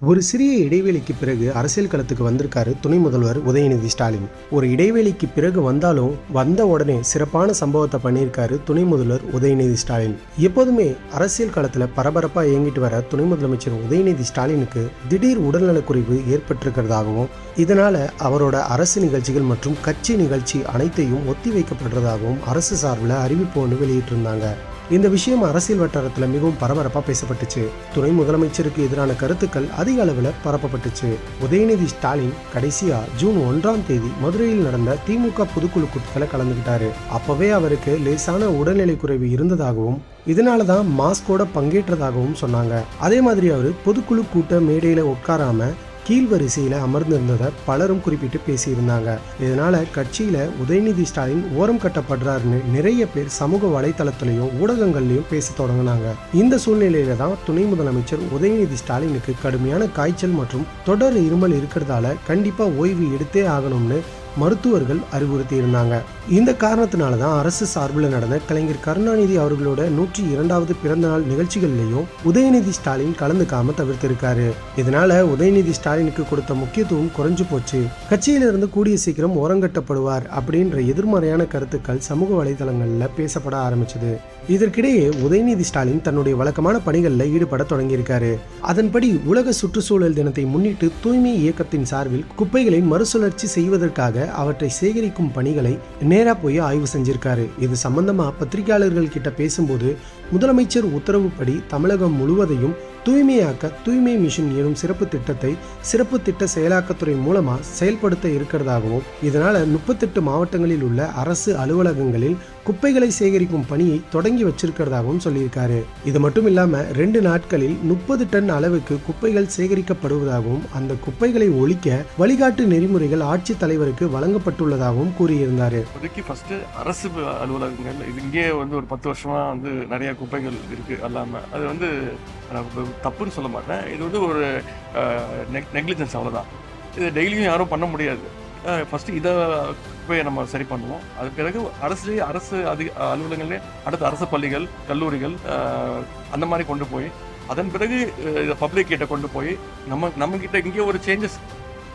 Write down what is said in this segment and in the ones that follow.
ஒரு சிறிய இடைவெளிக்கு பிறகு அரசியல் களத்துக்கு வந்திருக்காரு துணை முதல்வர் உதயநிதி ஸ்டாலின். ஒரு இடைவெளிக்கு பிறகு வந்தாலும் வந்த உடனே சிறப்பான சம்பவத்தை பண்ணியிருக்காரு துணை முதல்வர் உதயநிதி ஸ்டாலின். எப்போதுமே அரசியல் களத்துல பரபரப்பா இயங்கிட்டு வர துணை முதலமைச்சர் உதயநிதி ஸ்டாலினுக்கு திடீர் உடல்நலக்குறைவு ஏற்பட்டிருக்கிறதாகவும், இதனால அவரோட அரசு நிகழ்ச்சிகள் மற்றும் கட்சி நிகழ்ச்சி அனைத்தையும் ஒத்தி வைக்கப்படுறதாகவும் அரசு சார்பில் அறிவிப்பு ஒன்று வெளியிட்டிருந்தாங்க. இந்த விஷயம் அரசியல் வட்டாரத்தில் மிகவும் பரபரப்பாக பேசப்பட்டுச்சு. துணை முதலமைச்சருக்கு எதிரான கருத்துக்கள் அதிக அளவில் பரப்பப்பட்டுச்சு. உதயநிதி ஸ்டாலின் கடைசியா ஜூன் 1ஆம் தேதி மதுரையில் நடந்த திமுக பொதுக்குழு கூட்டத்தில் கலந்துகிட்டாரு. அப்பவே அவருக்கு லேசான உடல்நிலை குறைவு இருந்ததாகவும், இதனாலதான் மாஸ்கோட பங்கேற்றதாகவும் சொன்னாங்க. அதே மாதிரி அவர் பொதுக்குழு கூட்ட மேடையில உட்காராம கீழ் வரிசையில அமர்ந்திருந்ததை பலரும் குறிப்பிட்டு பேசியிருந்தாங்க. இதனால கட்சியில உதயநிதி ஸ்டாலின் ஓரம் கட்டப்படுறாருன்னு நிறைய பேர் சமூக வலைதளத்திலையும் ஊடகங்கள்லயும் பேச தொடங்கினாங்க. இந்த சூழ்நிலையில தான் துணை முதலமைச்சர் உதயநிதி ஸ்டாலினுக்கு கடுமையான காய்ச்சல் மற்றும் தொடர் இருமல் இருக்கிறதால கண்டிப்பா ஓய்வு எடுத்தே ஆகணும்னு மருத்துவர்கள் அறிவுறுத்தி இருந்தாங்க. இந்த காரணத்தினால தான் அரசு சார்பில் நடந்த கலைஞர் கருணாநிதி அவர்களோட 102வது பிறந்த நாள் நிகழ்ச்சிகள்லையும் உதயநிதி ஸ்டாலின் கலந்துக்காம தவிர்த்திருக்காரு. இதனால உதயநிதி ஸ்டாலினுக்கு கொடுத்த முக்கியத்துவம் குறைஞ்சு போச்சு. கட்சியிலிருந்து கூடிய சீக்கிரம் ஓரங்கட்டப்படுவார் அப்படின்ற எதிர்மறையான கருத்துக்கள் சமூக வலைதளங்கள்ல பேசப்பட ஆரம்பிச்சது. இதற்கிடையே உதயநிதி ஸ்டாலின் தன்னுடைய வழக்கமான பணிகளில் ஈடுபட தொடங்கியிருக்காரு. அதன்படி உலக சுற்றுச்சூழல் தினத்தை முன்னிட்டு தூய்மை இயக்கத்தின் சார்பில் குப்பைகளை மறுசுழற்சி செய்வதற்காக அவற்றை சேகரிக்கும் பணிகளை நேரா போய் ஆய்வு செஞ்சிருக்காரு. இது சம்பந்தமா பத்திரிகையாளர்கள் கிட்ட பேசும்போது முதலமைச்சர் உத்தரவுப்படி தமிழகம் முழுவதையும் தூய்மையாக்க தூய்மை மிஷன் எனும் சிறப்பு திட்டத்தை சிறப்பு திட்ட செயலாக்கத்துறை மூலமா செயல்படுத்த இருக்கிறதாகவும், இதனால 38 மாவட்டங்களில் உள்ள அரசு அலுவலகங்களில் குப்பைகளை சேகரிக்கும் பணியை தொடங்கி வச்சிருக்கிறதாகவும் சொல்லியிருக்காரு. இது மட்டும் இல்லாம 2 நாட்களில் 30 டன் அளவுக்கு குப்பைகள் சேகரிக்கப்படுவதாகவும், அந்த குப்பைகளை ஒழிக்க வழிகாட்டு நெறிமுறைகள் ஆட்சித் தலைவருக்கு வழங்கப்பட்டுள்ளதாகவும் கூறியிருந்தாரு. அரசு அலுவலகங்கள் இங்கே ஒரு 10 வருஷமா நிறைய குப்பைகள் இருக்கு. அல்லாம அது தப்புன்னு சொல்ல மாட்டேன். இது ஒரு நெக்லிஜென்ஸ், அவ்வளோதான். இது டெய்லியும் யாரும் பண்ண முடியாது. ஃபஸ்ட்டு இதை குப்பையை நம்ம சரி பண்ணுவோம். அது பிறகு அரசு அலுவலகங்களே அடுத்த அரசு பள்ளிகள், கல்லூரிகள் அந்த மாதிரி கொண்டு போய், அதன் பிறகு இதை பப்ளிக் கிட்ட கொண்டு போய் நம்ம கிட்ட இங்கே ஒரு சேஞ்சஸ்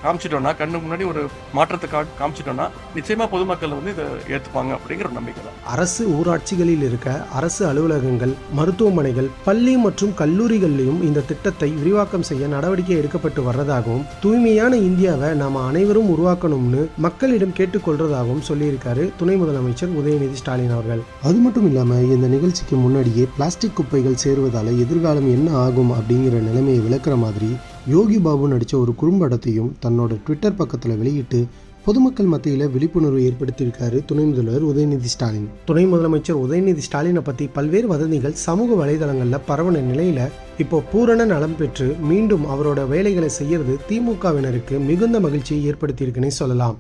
காமிச்சிட்டோம்னா, கண்ணு முன்னாடி ஒரு மாற்றத்தை காமிச்சிட்டோம்னா நிச்சயமா பொதுமக்கள் இதை ஏற்றுப்பாங்க அப்படிங்கிற ஒரு நம்பிக்கை தான். அரசு ஊராட்சிகளில் இருக்க அரசு அலுவலகங்கள், மருத்துவமனைகள், பள்ளி மற்றும் கல்லூரிகளிலும் இந்த திட்டத்தை விரிவாக்கம் செய்ய நடவடிக்கை எடுக்கப்பட்டு வர்றதாகவும், தூய்மையான இந்தியாவை நாம அனைவரும் உருவாக்கணும்னு மக்களிடம் கேட்டுக்கொள்றதாகவும் சொல்லியிருக்காரு துணை முதலமைச்சர் உதயநிதி ஸ்டாலின் அவர்கள். அது மட்டும் இல்லாம இந்த நிகழ்ச்சிக்கு முன்னாடியே பிளாஸ்டிக் குப்பைகள் சேருவதால எதிர்காலம் என்ன ஆகும் அப்படிங்கிற நிலைமையை விளக்குற மாதிரி யோகி பாபு நடித்த ஒரு குறும்படத்தையும் தன்னோட ட்விட்டர் பக்கத்தில் வெளியிட்டு பொதுமக்கள் மத்தியில் விழிப்புணர்வு ஏற்படுத்தியிருக்காரு துணை முதல்வர் உதயநிதி ஸ்டாலின். துணை முதலமைச்சர் உதயநிதி ஸ்டாலினை பற்றி பல்வேறு வதந்திகள் சமூக வலைதளங்களில் பரவன நிலையில் இப்போ பூரண நலம் பெற்று மீண்டும் அவரோட வேலைகளை செய்யறது திமுகவினருக்கு மிகுந்த மகிழ்ச்சியை ஏற்படுத்தியிருக்குன்னே சொல்லலாம்.